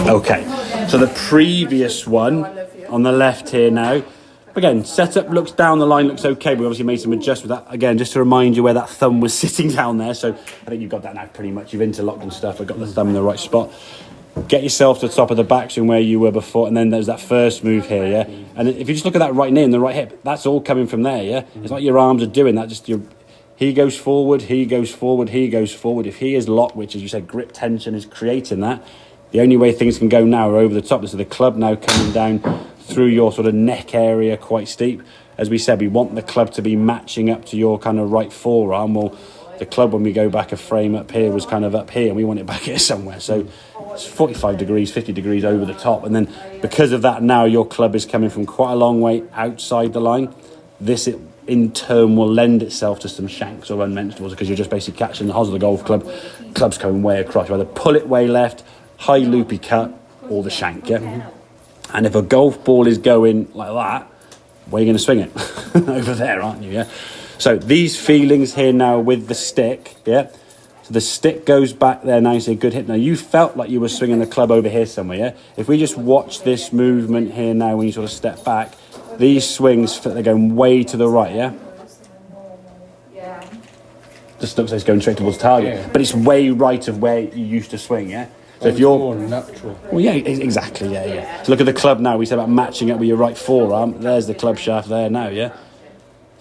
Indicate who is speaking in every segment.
Speaker 1: Okay, so the previous one on the left here now. Again, setup looks down the line, looks okay. We obviously made some adjustments. That again, just to remind you where that thumb was sitting down there. So I think you've got that now pretty much. You've interlocked and stuff. I've got the thumb in the right spot. Get yourself to the top of the backswing where you were before, and then there's that first move here, yeah? And if you just look at that right knee and the right hip, that's all coming from there, yeah? It's like your arms are doing that, just he goes forward, he goes forward, he goes forward. If he is locked, which as you said, grip tension is creating that, the only way things can go now are over the top. So the club now coming down through your sort of neck area quite steep. As we said, we want the club to be matching up to your kind of right forearm. Well, the club, when we go back a frame up here, was kind of up here, and we want it back here somewhere. So it's 45 degrees, 50 degrees over the top. And then because of that now, your club is coming from quite a long way outside the line. This, in turn, will lend itself to some shanks or unmentionables because you're just basically catching the hosel of the golf club. Club's coming way across. You either pull it way left, high loopy cut, or the shank, yeah? Mm-hmm. And if a golf ball is going like that, where are you going to swing it? Over there, aren't you, yeah? So these feelings here now with the stick, yeah? So the stick goes back there now, you see a good hit. Now you felt like you were swinging the club over here somewhere, yeah? If we just watch this movement here now when you sort of step back, these swings, they're going way to the right, yeah? Just looks like it's going straight towards target. Yeah. But it's way right of where you used to swing, yeah? So if you're
Speaker 2: more natural.
Speaker 1: Well, yeah, exactly, yeah. So look at the club now. We said about matching up with your right forearm. There's the club shaft there now, yeah?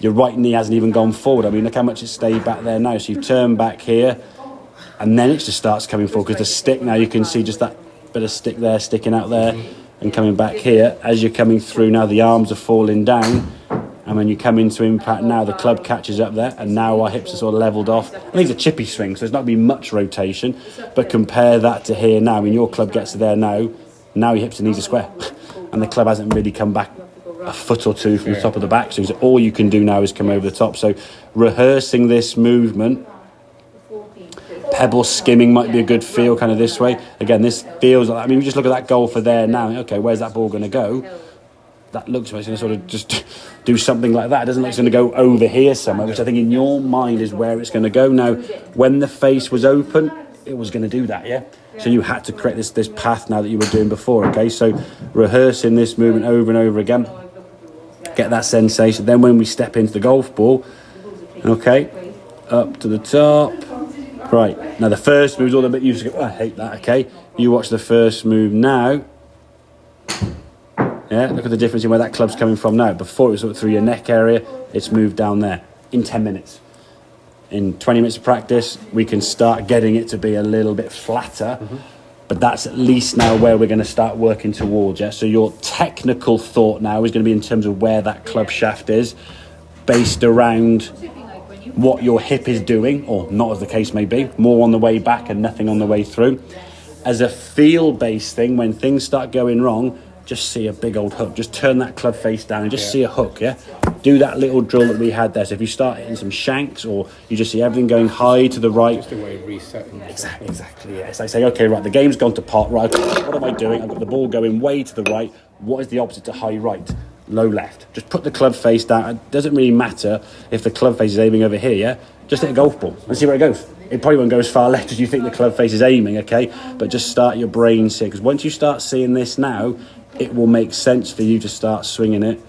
Speaker 1: Your right knee hasn't even gone forward. I mean, look how much it stayed back there now. So you turn back here, and then it just starts coming forward because the stick now, you can see just that bit of stick there sticking out there and coming back here. As you're coming through now, the arms are falling down. And when you come into impact now, the club catches up there, and now our hips are sort of levelled off. And these are chippy swings, so there's not going to be much rotation. But compare that to here now. I mean, your club gets to there now. Now your hips and knees are square. And the club hasn't really come back a foot or two from the top of the back. So all you can do now is come over the top. So rehearsing this movement, pebble skimming might be a good feel kind of this way. Again, this feels like, I mean, we just look at that golfer there now. Okay, where's that ball going to go? That looks like it's going to sort of just do something like that. It doesn't look like it's going to go over here somewhere, which I think in your mind is where it's going to go. Now, when the face was open, it was going to do that, yeah? So you had to create this path now that you were doing before, okay? So rehearsing this movement over and over again, get that sensation. Then when we step into the golf ball, okay, up to the top. Right, now the first move is all a bit used to go, oh, I hate that, okay? You watch the first move now. Yeah, look at the difference in where that club's coming from now. Before it was sort of through your neck area, it's moved down there in 10 minutes. In 20 minutes of practice, we can start getting it to be a little bit flatter, but that's at least now where we're going to start working towards, yeah? So your technical thought now is going to be in terms of where that club shaft is, based around what your hip is doing, or not as the case may be, more on the way back and nothing on the way through. As a feel-based thing, when things start going wrong, just see a big old hook. Just turn that club face down and just see a hook, yeah? Do that little drill that we had there. So if you start hitting some shanks or you just see everything going high to the right.
Speaker 2: Just a way of resetting.
Speaker 1: Exactly, yeah. It's like saying, okay, right, the game's gone to pot, right, what am I doing? I've got the ball going way to the right. What is the opposite to high right? Low left. Just put the club face down. It doesn't really matter if the club face is aiming over here, yeah? Just hit a golf ball and see where it goes. It probably won't go as far left as you think the club face is aiming, okay? But just start your brain here, because once you start seeing this now, it will make sense for you to start swinging it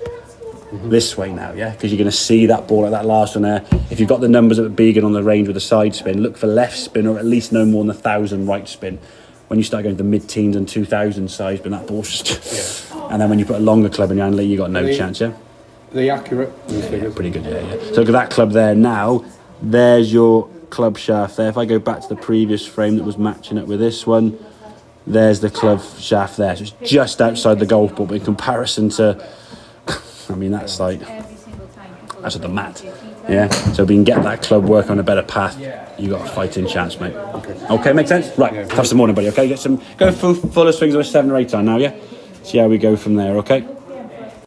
Speaker 1: this way now, yeah? Because you're going to see that ball like that last one there. If you've got the numbers at Began on the range with a side spin, look for left spin or at least no more than 1,000 right spin. When you start going to the mid-teens and 2,000 side spin, that ball's just... And then when you put a longer club in your hand, you got no chance, yeah?
Speaker 2: They're accurate.
Speaker 1: Yeah, pretty good, yeah. So look at that club there now. There's your club shaft there. If I go back to the previous frame that was matching up with this one, there's the club shaft there. So it's just outside the golf ball, but in comparison to, I mean, that's like, that's at the mat. Yeah, so if we can get that club work on a better path, you got a fighting chance, mate. Okay, makes sense? Right, have some morning, buddy, okay? Go full of swings of a 7 or 8 on now, yeah? See how we go from there, okay?